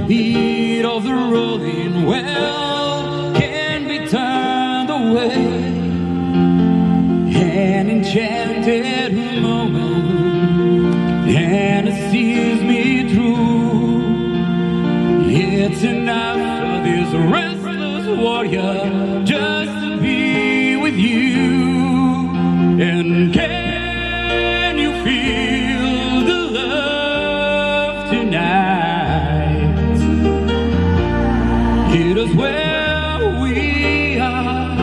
beat of the rolling well can be turned away. An enchanted moment, and it sees me through. It's enough for this restless warrior just to be with you. And can you feel the love tonight? It is where we are.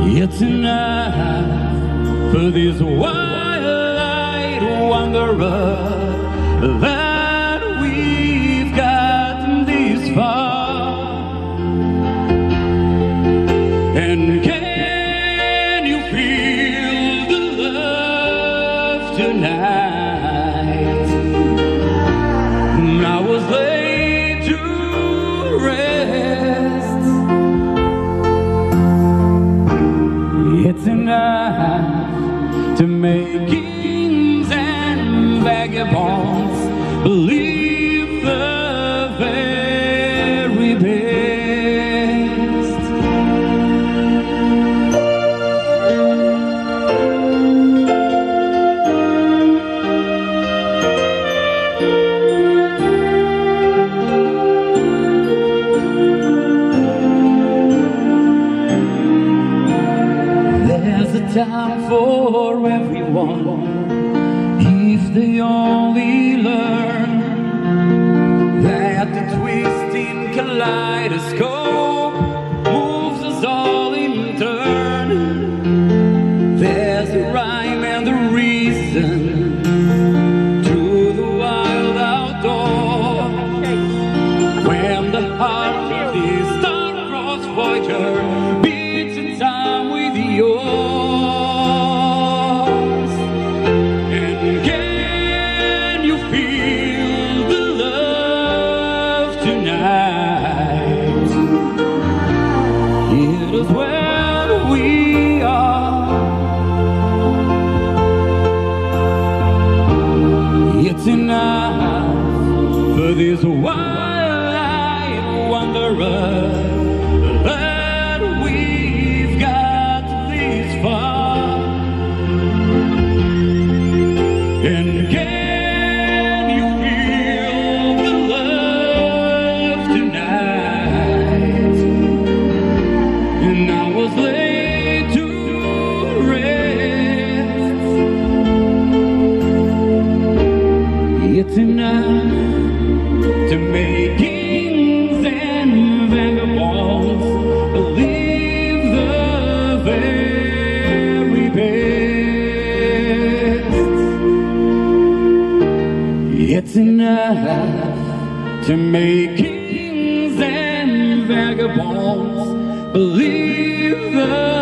It's enough for this wild-eyed wanderer that we've gotten this far. And can you feel the love tonight? I was laid to rest. It's enough to make kings and vagabonds believe the very best. There's a time for everyone if they only learn that the twisting kaleidoscope moves us all in turn. There's a rhyme and a reason to the wild outdoor. When the heart of this star-crossed voyager beats in time with yours. Enough for this wild-eyed wanderer that we've got this far. And can you feel the love tonight? And I was laid to rest. It's enough to make kings and vagabonds believe the very best. It's enough to make kings and vagabonds believe the